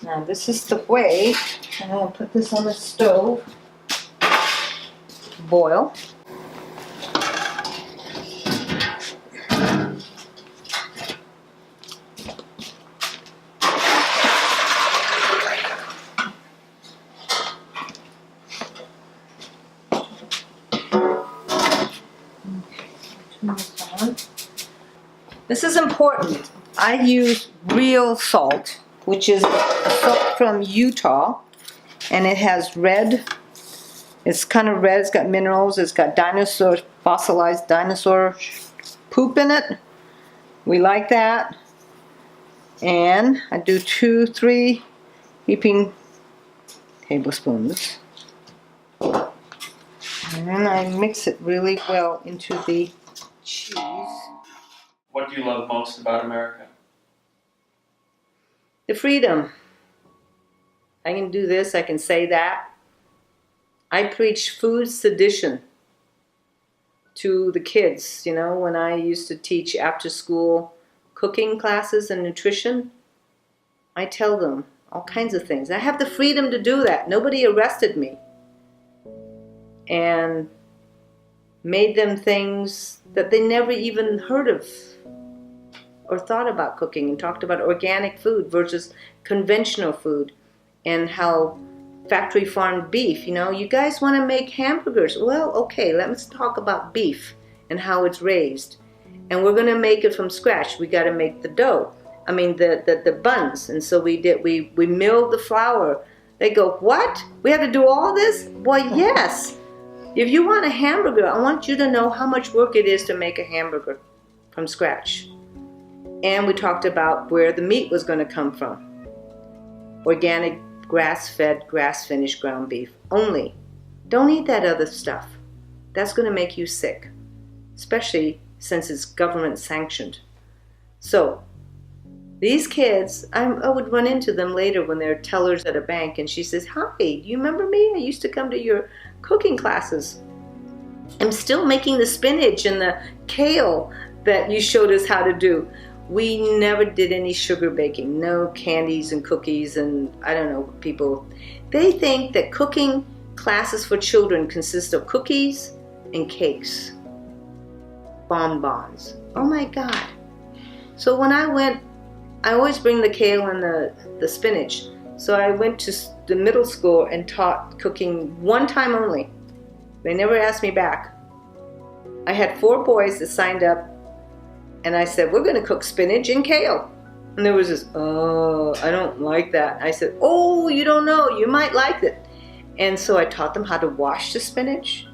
Now this is the way. I'm going to put this on the stove. Boil. This is important. I use real salt, which is salt from Utah, and it has red. It's kind of red. It's got minerals. It's got fossilized dinosaur poop in it. We like that. And I do 2-3 heaping tablespoons. And then I mix it really well into the cheese. What do you love most about America? The freedom. I can do this, I can say that. I preach food sedition to the kids, you know, when I used to teach after school cooking classes and nutrition. I tell them all kinds of things. I have the freedom to do that. Nobody arrested me. And made them things that they never even heard of or thought about cooking, and talked about organic food versus conventional food, and how factory farmed beef, you know, you guys want to make hamburgers. Well, okay, let's talk about beef and how it's raised. And we're going to make it from scratch. We got to make the dough. I mean, the buns. And so we milled the flour. They go, what? We have to do all this? Well, yes. If you want a hamburger, I want you to know how much work it is to make a hamburger from scratch. And we talked about where the meat was going to come from. Organic, grass-fed, grass-finished ground beef only. Don't eat that other stuff. That's going to make you sick, especially since it's government sanctioned. So these kids, I would run into them later when they're tellers at a bank, and she says, hi, do you remember me? I used to come to your cooking classes. I'm still making the spinach and the kale that you showed us how to do. We never did any sugar baking, no candies and cookies, and I don't know, people, they think that cooking classes for children consist of cookies and cakes, bonbons. Oh my God. So when I went, I always bring the kale and the spinach. So I went to the middle school and taught cooking one time only. They never asked me back. I had 4 boys that signed up, and I said, we're going to cook spinach and kale. And there was this, oh, I don't like that. I said, oh, you don't know, you might like it. And so I taught them how to wash the spinach,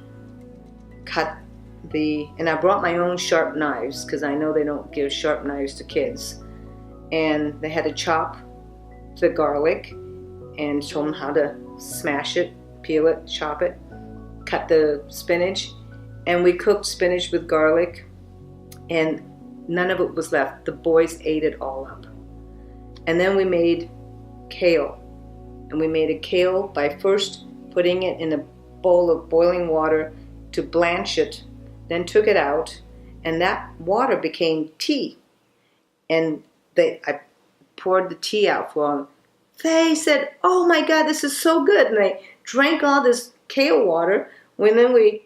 and I brought my own sharp knives, because I know they don't give sharp knives to kids. And they had to chop the garlic, and show them how to smash it, peel it, chop it, cut the spinach. And we cooked spinach with garlic, and none of it was left. The boys ate it all up. And then we made kale. And we made a kale by first putting it in a bowl of boiling water to blanch it, then took it out, and that water became tea. And I poured the tea out for them. They said, oh my God, this is so good. And they drank all this kale water. And then we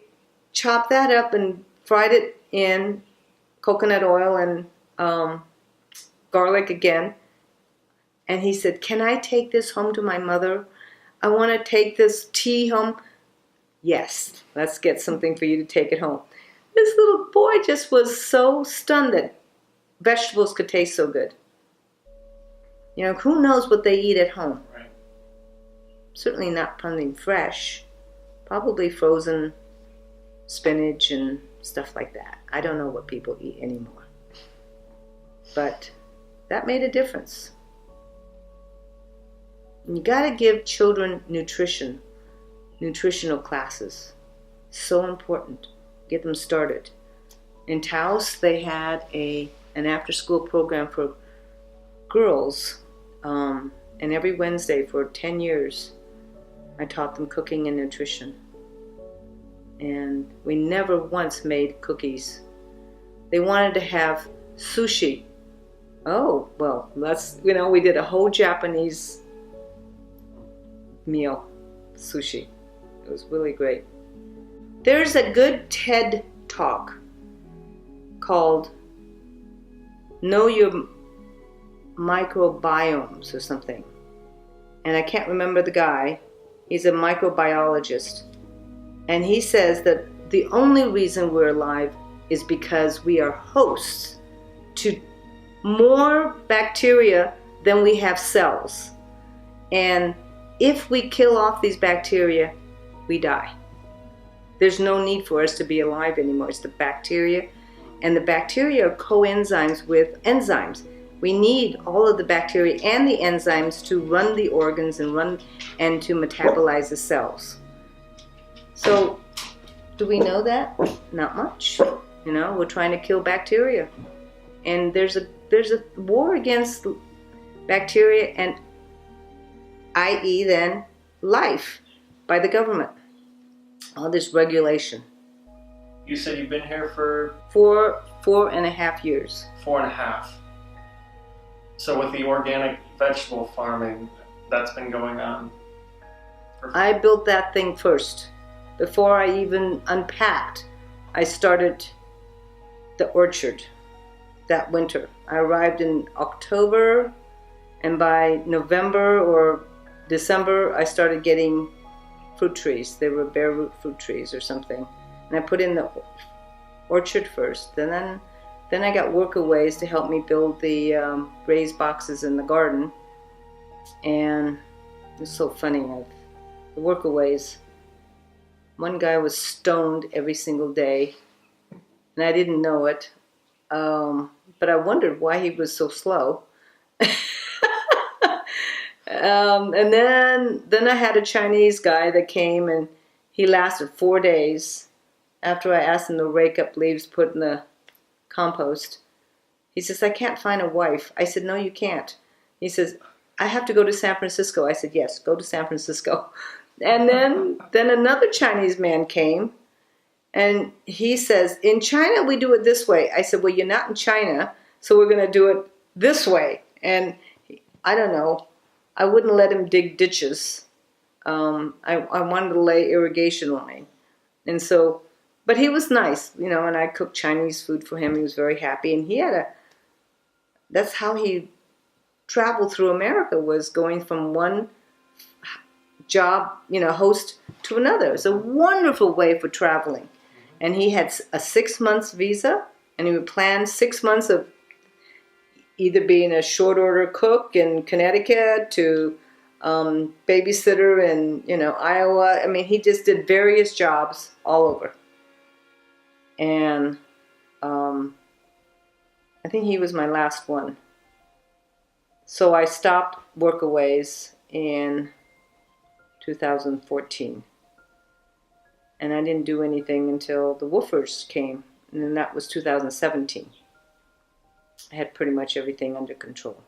chopped that up and fried it in coconut oil and garlic again. And he said, can I take this home to my mother? I want to take this tea home. Yes, let's get something for you to take it home. This little boy just was so stunned that vegetables could taste so good. You know, who knows what they eat at home? Right. Certainly not something fresh. Probably frozen spinach and stuff like that. I don't know what people eat anymore. But that made a difference. And you got to give children nutritional classes. So important. Get them started. In Taos, they had an after-school program for girls, and every Wednesday for 10 years, I taught them cooking and nutrition. And we never once made cookies. They wanted to have sushi. Oh, well, we did a whole Japanese meal, sushi. It was really great. There's a good TED talk called Know Your Microbiomes or something. And I can't remember the guy. He's a microbiologist. And he says that the only reason we're alive is because we are hosts to more bacteria than we have cells. And if we kill off these bacteria, we die. There's no need for us to be alive anymore. It's the bacteria. And the bacteria are coenzymes with enzymes. We need all of the bacteria and the enzymes to run the organs and to metabolize the cells. So, do we know that? Not much. You know, we're trying to kill bacteria. And there's a war against bacteria and i.e. then life by the government. All this regulation. You said you've been here for 4.5 years. 4.5. So with the organic vegetable farming, that's been going on. I built that thing first. Before I even unpacked, I started the orchard that winter. I arrived in October, and by November or December, I started getting fruit trees. They were bare root fruit trees or something. And I put in the orchard first. And then I got workaways to help me build the raised boxes in the garden. And it was so funny. The workaways. One guy was stoned every single day. And I didn't know it. But I wondered why he was so slow. And then I had a Chinese guy that came, and he lasted 4 days. After I asked him to rake up leaves, put in the compost, he says, I can't find a wife. I said, no, you can't. He says, I have to go to San Francisco. I said, yes, go to San Francisco. And then another Chinese man came, and he says, in China, we do it this way. I said, well, you're not in China, so we're going to do it this way. And I don't know. I wouldn't let him dig ditches. I wanted to lay irrigation line. And so, but he was nice, you know, and I cooked Chinese food for him. He was very happy. And that's how he traveled through America, was going from one job, you know, host to another. It's a wonderful way for traveling. And he had a 6 months visa, and he would plan 6 months of either being a short order cook in Connecticut to babysitter in, you know, Iowa. I mean, he just did various jobs all over. And I think he was my last one. So I stopped Workaways in 2014. And I didn't do anything until the woofers came, and then that was 2017. I had pretty much everything under control.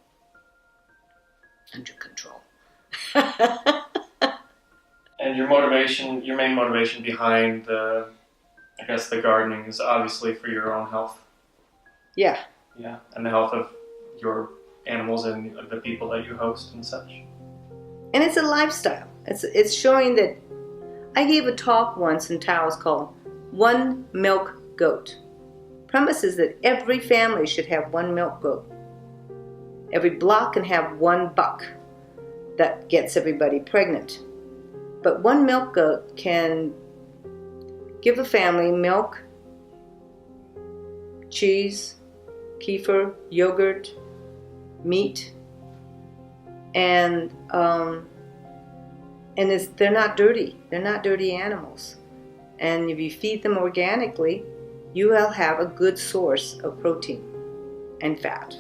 Under control. And your main motivation behind the gardening is obviously for your own health. Yeah. Yeah, and the health of your animals and the people that you host and such. And it's a lifestyle. It's showing that. I gave a talk once in Taos called One Milk Goat. Premise is that every family should have one milk goat. Every block can have one buck that gets everybody pregnant. But one milk goat can give a family milk, cheese, kefir, yogurt, meat, and they're not dirty. They're not dirty animals. And if you feed them organically, you will have a good source of protein and fat.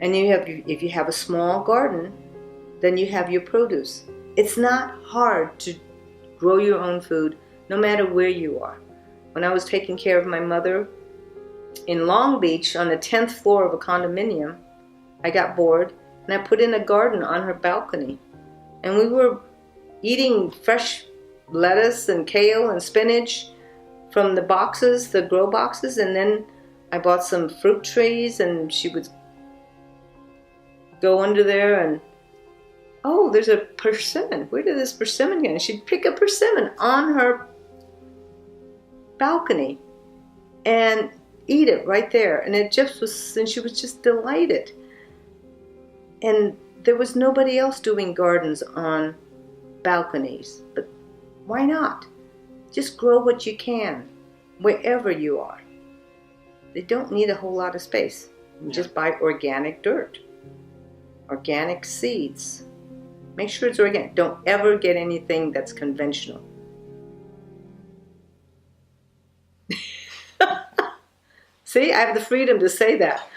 And if you have a small garden, then you have your produce. It's not hard to grow your own food, no matter where you are. When I was taking care of my mother in Long Beach on the 10th floor of a condominium, I got bored and I put in a garden on her balcony. And we were eating fresh lettuce and kale and spinach from the boxes, the grow boxes, and then I bought some fruit trees, and she would go under there and oh, there's a persimmon. Where did this persimmon go? And she'd pick a persimmon on her balcony and eat it right there. And it just was, and she was just delighted. And there was nobody else doing gardens on balconies. But why not? Just grow what you can, wherever you are. They don't need a whole lot of space. Just buy organic dirt, organic seeds. Make sure it's organic. Don't ever get anything that's conventional. See, I have the freedom to say that.